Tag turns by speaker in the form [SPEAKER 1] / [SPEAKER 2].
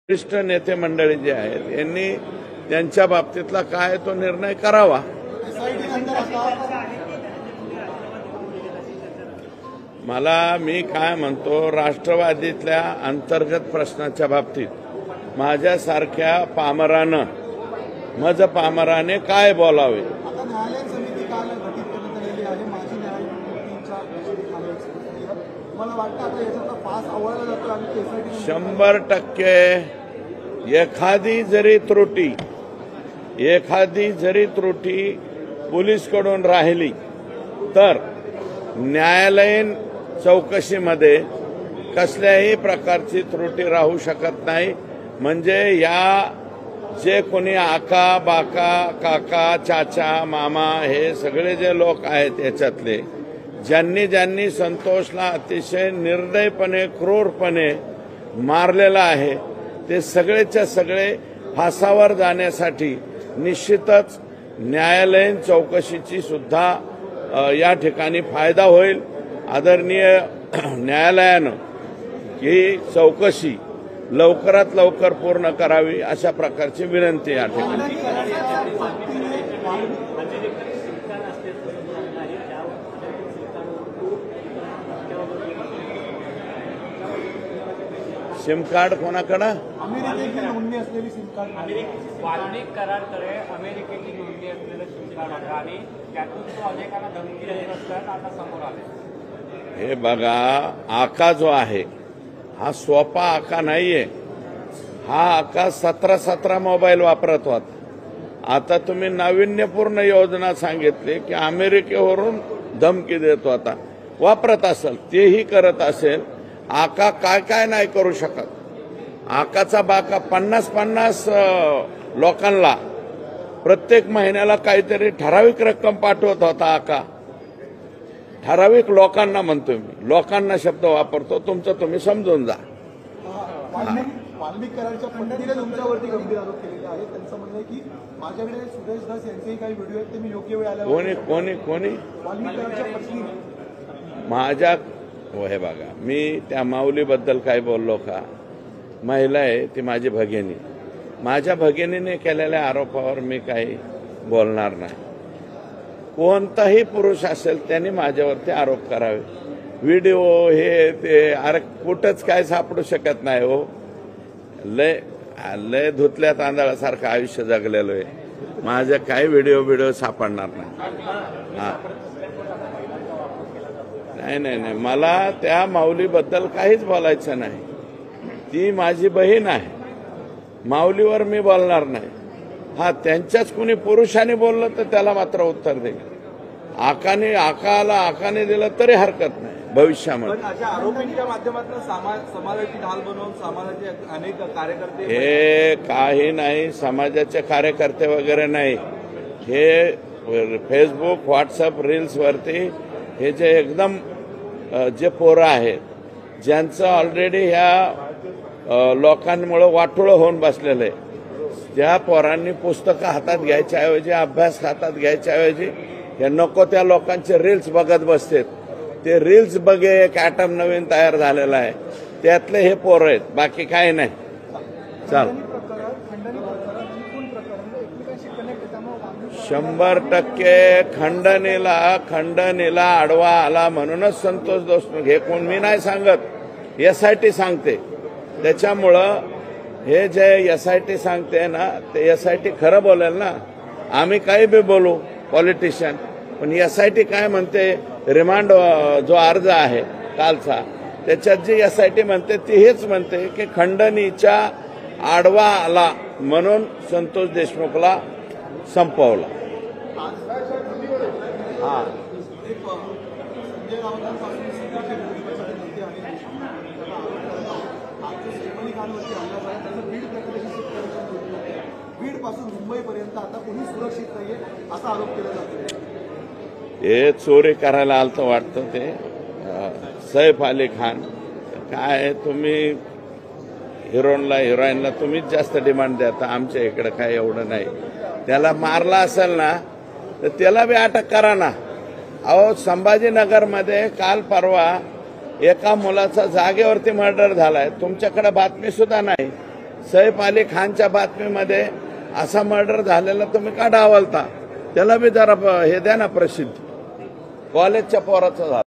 [SPEAKER 1] वरिष्ठ नेते मंडळी जे आहेत यांनी त्यांच्या बाबतीतला काय तो निर्णय करावा। मी काय म्हणतो, राष्ट्रवादीतल्या अंतर्गत प्रश्नाच्या बाबतीत माझ्यासारख्या पामरानं मज पामराने काय बोलावे।
[SPEAKER 2] मला वाटतं आता याचा पास आवळला जातो आणि
[SPEAKER 1] 100% एखादी जरी त्रुटी पोलीसकडून राहिली तर न्यायालयीन चौकशीमध्ये कसल्याही प्रकारची त्रुटी राहू शकत नाही। म्हणजे या जे कोणी आका बाका काका चाचा मामा हे सगळे जे लोक आहेत याच्यातले ज्यांनी संतोषला अतिशय निर्दयपणे क्रूरपणे मारलेला आहे ते सगळेच्या सगळे फासावर जाण्यासाठी निश्चितच न्यायालयीन चौकशीची सुद्धा या ठिकाणी फायदा होईल। आदरणीय न्यायालयानं ही चौकशी लवकरात लवकर पूर्ण करावी अशा प्रकारची विनंती या ठिकाणी। सिम कार्ड कोणाकडे?
[SPEAKER 2] अमेरिकेची नोंदणी असलेली सिम कार्ड
[SPEAKER 3] वाल्मिक करारकडे अमेरिकेची नोंदणी असलेलं सिम कार्ड होतं आणि त्यातून तो अनेकांना धमकी देत असताना आता समोर आले।
[SPEAKER 1] हे बघा, आका जो आहे हा सोपा आका नाहीये। हा आका 17 मोबाईल वापरत होता। आता तुम्ही नाविन्यपूर्ण योजना सांगितली की अमेरिकेवरून धमकी देत होता, वापरत असेल तेही करत असेल। आका काय नाही करू शकत। आकाचा बाका 50 लोकांना प्रत्येक महिन्याला काहीतरी ठराविक रक्कम पाठवत होता। आका ठराविक लोकांना म्हणतोय मी, लोकांना शब्द वापरतो, तुमचं तुम्ही समजून जा।
[SPEAKER 2] वाल्मिक करारच्या पत्नीने तुमच्यावरती गंभीर आरोप केलेले आहेत। त्यांचं म्हणणं आहे की माझ्याकडे सुरेश दास यांचेही काही व्हिडिओ आहेत ते मी योग्य वेळ आल्यावर
[SPEAKER 1] कोणी
[SPEAKER 2] वाल्मिक करारच्या पत्नीने
[SPEAKER 1] माझ्या हे बघा, मी त्या माऊलीबद्दल काय बोललो का? महिला आहे ती माझी भगिनी, माझ्या भगिनीने केलेल्या आरोपावर मी काही बोलणार नाही। कोणताही पुरुष असेल त्यांनी माझ्यावरती आरोप करावे। व्हिडिओ हे ते अरे कुठंच काय सापडू शकत नाही हो। लय धुतल्या तांदळासारखं आयुष्य जगलेलो आहे। माझं काही व्हिडिओ सापडणार नाही। नाही, मला त्या माऊलीबद्दल काहीच बोलायचं नाही। ती माझी बहीण आहे, माऊलीवर मी बोलणार नाही। हा, त्यांच्याच कुणी पुरुषाने बोललं तर त्याला मात्र उत्तर देईल। आकाने दिलं तरी हरकत नाही भविष्यामध्ये।
[SPEAKER 2] अशा आरोपींच्या माध्यमातून समाजाची ढाल बनवून समाजाचे अनेक कार्यकर्ते
[SPEAKER 1] हे काही नाही, समाजाचे कार्यकर्ते वगैरे नाही। हे फेसबुक व्हॉट्सअप रील्स वरती हे जे एकदम जे पोरं आहेत ज्यांचं ऑलरेडी ह्या लोकांमुळे वाटोळं होऊन बसलेलं आहे, त्या पोरांनी पुस्तकं हातात घ्यायच्या ऐवजी अभ्यास हातात घ्यायच्या ऐवजी हे नको त्या लोकांचे रील्स बघत बसतात। ते रील्स बघे एक ॲटम नवीन तयार झालेला आहे, त्यातले हे पोरं आहेत, बाकी काही नाही। चल 100% खंडणीला आडवा आला म्हणूनच संतोष देशमुख, हे कोण मी नाही सांगत, SIT सांगते। त्याच्यामुळं हे जे SIT सांगते ना ते SIT खरं बोलेल ना। आम्ही काही बी बोलू पॉलिटिशियन, पण SIT काय म्हणते, रिमांड जो अर्ज आहे कालचा त्याच्यात जी SIT म्हणते ती हेच म्हणते की खंडणीच्या आडवा आला म्हणून संतोष देशमुखला संपवला। हा,
[SPEAKER 2] बीड पासून मुंबईपर्यंत आता कोणी सुरक्षित नाहीये असा आरोप केला जातो।
[SPEAKER 1] हे चोरी करायला आलतं वाटतं ते सैफ अली खान। काय तुम्ही हिरोईनला तुम्हीच जास्त डिमांड देता, आमच्या इकडे काय एवढं नाही। त्याला मारला असेल ना तर त्याला बी अटक करा ना। अहो, संभाजीनगरमध्ये काल परवा एका मुलाचा जागेवरती मर्डर झालाय, तुमच्याकडे बातमी सुद्धा नाही। सैफ अली खानच्या बातमीमध्ये असा मर्डर झालेला तुम्ही का डावलता? त्याला बी जरा हे द्या ना प्रसिद्धी. कॉलेजच्या पोराचं झालं.